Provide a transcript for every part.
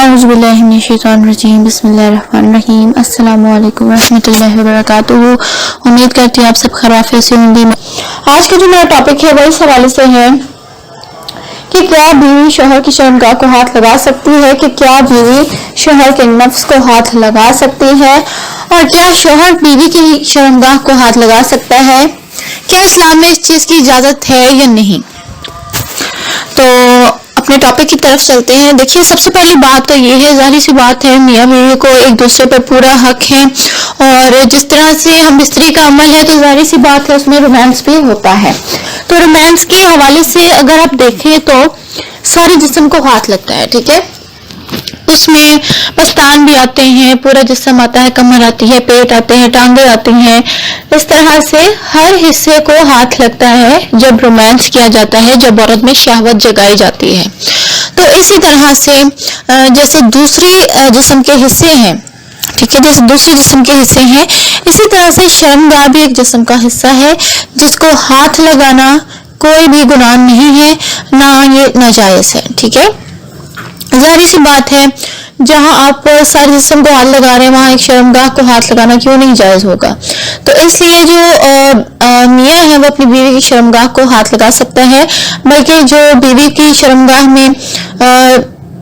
اعوذ باللہ من الشیطان الرجیم بسم اللہ الرحمن الرحیم السلام علیکم ورحمۃ اللہ وبرکاتہ۔ امید کرتی ہوں آپ سب خیریت سے ہوں گے۔ آج کا جو میرا ٹاپک ہے وہ اس حوالے سے ہے کہ کیا بیوی شوہر کی شرمگاہ کو ہاتھ لگا سکتی ہے، کہ کیا بیوی شوہر کے نفس کو ہاتھ لگا سکتی ہے، اور کیا شوہر بیوی کی شرمگاہ کو ہاتھ لگا سکتا ہے، کیا اسلام میں اس چیز کی اجازت ہے یا نہیں۔ تو اپنے ٹاپک کی طرف چلتے ہیں۔ دیکھیے، سب سے پہلی بات تو یہ ہے، ظاہری سی بات ہے، میاں بیوی کو ایک دوسرے پر پورا حق ہے، اور جس طرح سے ہم بستری کا عمل ہے تو ظاہری سی بات ہے اس میں رومانس بھی ہوتا ہے۔ تو رومانس کے حوالے سے اگر آپ دیکھیں تو سارے جسم کو ہاتھ لگتا ہے، ٹھیک ہے، اس میں پستان بھی آتے ہیں، پورا جسم آتا ہے، کمر آتی ہے، پیٹ آتے ہیں، ٹانگیں آتی ہیں، اس طرح سے ہر حصے کو ہاتھ لگتا ہے جب رومانس کیا جاتا ہے، جب عورت میں شہوت جگائی جاتی ہے۔ تو اسی طرح سے جیسے دوسری جسم کے حصے ہیں، ٹھیک ہے، جیسے دوسرے جسم کے حصے ہیں، اسی طرح سے شرمگاہ بھی ایک جسم کا حصہ ہے جس کو ہاتھ لگانا کوئی بھی گناہ نہیں ہے، نہ یہ ناجائز ہے، ٹھیک ہے۔ ظاہری سی بات ہے، جہاں آپ سارے جسم کو ہاتھ لگا رہے ہیں وہاں ایک شرمگاہ کو ہاتھ لگانا کیوں نہیں جائز ہوگا۔ تو اس لیے جو میاں ہے وہ اپنی بیوی کی شرمگاہ کو ہاتھ لگا سکتا ہے، بلکہ جو بیوی کی شرمگاہ میں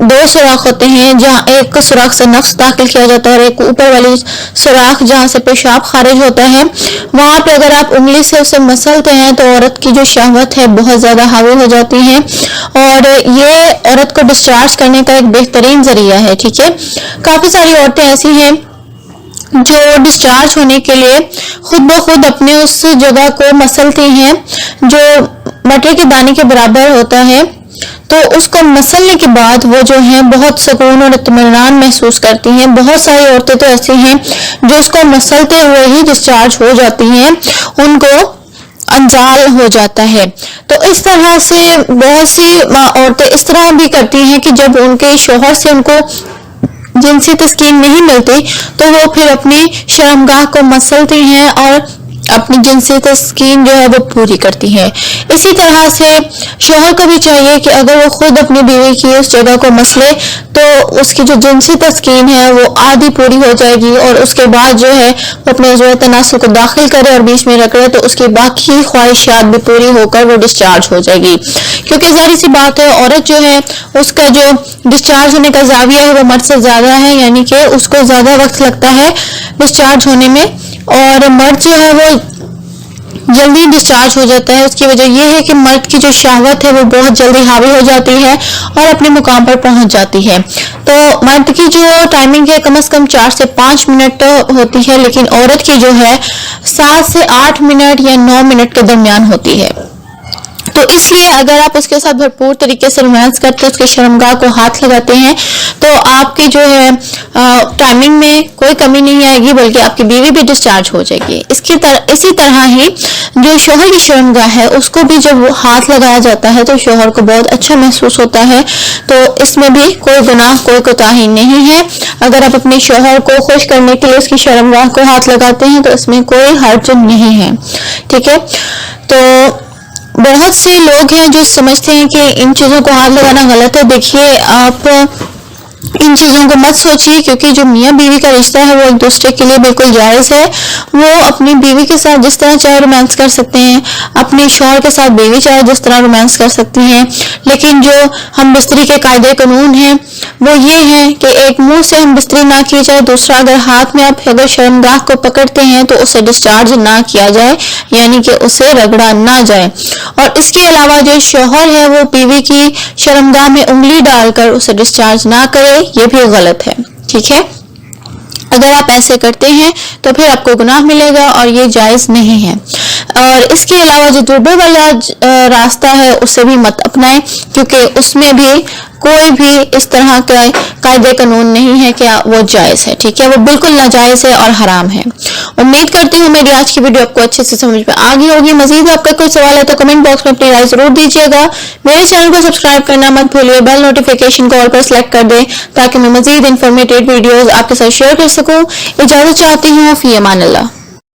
دو سوراخ ہوتے ہیں، جہاں ایک سوراخ سے نفس داخل کیا جاتا ہے اور ایک اوپر والی سوراخ جہاں سے پیشاب خارج ہوتا ہے، وہاں پہ اگر آپ انگلی سے اسے مسلتے ہیں تو عورت کی جو شہوت ہے بہت زیادہ حاوی ہو جاتی ہے، اور یہ عورت کو ڈسچارج کرنے کا ایک بہترین ذریعہ ہے، ٹھیک ہے۔ کافی ساری عورتیں ایسی ہیں جو ڈسچارج ہونے کے لیے خود بخود اپنے اس جگہ کو مسلتی ہیں جو مٹر کے دانے کے برابر ہوتا ہے، تو اس کو مسلنے کے بعد وہ جو ہیں بہت سکون اور اطمینان محسوس کرتی ہیں۔ بہت ساری عورتیں تو ایسی ہیں جو اس کو مسلتے ہوئے ہی ڈسچارج ہو جاتی ہیں، ان کو انزال ہو جاتا ہے۔ تو اس طرح سے بہت سی عورتیں اس طرح بھی کرتی ہیں کہ جب ان کے شوہر سے ان کو جنسی تسکین نہیں ملتی تو وہ پھر اپنی شرمگاہ کو مسلتی ہیں اور اپنی جنسی تسکین جو ہے وہ پوری کرتی ہیں۔ اسی طرح سے شوہر کو بھی چاہیے کہ اگر وہ خود اپنی بیوی کی اس جگہ کو مسلے تو اس کی جو جنسی تسکین ہے وہ آدھی پوری ہو جائے گی، اور اس کے بعد جو ہے وہ اپنے عضو تناسل کو داخل کرے اور بیچ میں رکھ رہے تو اس کی باقی خواہشات بھی پوری ہو کر وہ ڈسچارج ہو جائے گی۔ کیونکہ ظاہری سی بات ہے، عورت جو ہے اس کا جو ڈسچارج ہونے کا زاویہ ہے وہ مرد سے زیادہ ہے، یعنی کہ اس کو زیادہ وقت لگتا ہے ڈسچارج ہونے میں، اور مرد جو ہے وہ جلدی ڈسچارج ہو جاتا ہے۔ اس کی وجہ یہ ہے کہ مرد کی جو شہوت ہے وہ بہت جلدی حاوی ہو جاتی ہے اور اپنے مقام پر پہنچ جاتی ہے۔ تو مرد کی جو ٹائمنگ ہے کم از کم 4 سے 5 منٹ ہوتی ہے، لیکن عورت کی جو ہے 7 سے 8 منٹ یا 9 منٹ کے درمیان ہوتی ہے۔ تو اس لیے اگر آپ اس کے ساتھ بھرپور طریقے سے رومانس کرتے اس کی شرمگاہ کو ہاتھ لگاتے ہیں تو آپ کی جو ہے ٹائمنگ میں کوئی کمی نہیں آئے گی، بلکہ آپ کی بیوی بھی ڈسچارج ہو جائے گی۔ اسی طرح ہی جو شوہر کی شرمگاہ ہے اس کو بھی جب ہاتھ لگایا جاتا ہے تو شوہر کو بہت اچھا محسوس ہوتا ہے۔ تو اس میں بھی کوئی گناہ، کوئی کوتاہی نہیں ہے۔ اگر آپ اپنے شوہر کو خوش کرنے کے لیے اس کی شرمگاہ کو ہاتھ لگاتے ہیں تو اس میں کوئی حرج نہیں ہے، ٹھیک ہے۔ تو بہت سے لوگ ہیں جو سمجھتے ہیں کہ ان چیزوں کو ہاتھ لگانا غلط ہے۔ دیکھیے، آپ ان چیزوں کو مت سوچیے، کیونکہ جو میاں بیوی کا رشتہ ہے وہ ایک دوسرے کے لیے بالکل جائز ہے۔ وہ اپنی بیوی کے ساتھ جس طرح چاہے رومانس کر سکتے ہیں، اپنے شوہر کے ساتھ بیوی چاہے جس طرح رومانس کر سکتی ہیں، لیکن جو ہم بستری کے قاعدے قانون ہیں وہ یہ ہے کہ ایک منہ سے ہم بستری نہ کی جائے، دوسرا اگر ہاتھ میں آپ اگر شرمگاہ کو پکڑتے ہیں تو اسے ڈسچارج نہ کیا جائے، یعنی کہ اسے رگڑا نہ جائے۔ اور اس کے علاوہ جو شوہر ہے وہ بیوی کی شرمگاہ میں انگلی ڈال کر اسے ڈسچارج نہ کرے، یہ بھی غلط ہے، ٹھیک ہے۔ اگر آپ ایسے کرتے ہیں تو پھر آپ کو گناہ ملے گا اور یہ جائز نہیں ہے۔ اور اس کے علاوہ جو دوبرے والا راستہ ہے اسے بھی مت اپنائیں، کیونکہ اس میں بھی کوئی بھی اس طرح کا قاعدے قانون نہیں ہے کہ وہ جائز ہے، ٹھیک ہے، وہ بالکل ناجائز ہے اور حرام ہے۔ امید کرتی ہوں میری آج کی ویڈیو آپ کو اچھے سے سمجھ میں آ گئی ہوگی۔ مزید آپ کا کوئی سوال ہے تو کمنٹ باکس میں اپنی رائے ضرور دیجیے گا۔ میرے چینل کو سبسکرائب کرنا مت بھولیے، بیل نوٹیفیکیشن کو آل پر سلیکٹ کر دیں تاکہ میں مزید انفارمیٹیو ویڈیوز آپ کے ساتھ شیئر کر سکوں۔ اجازت چاہتی ہوں، فی امان اللہ۔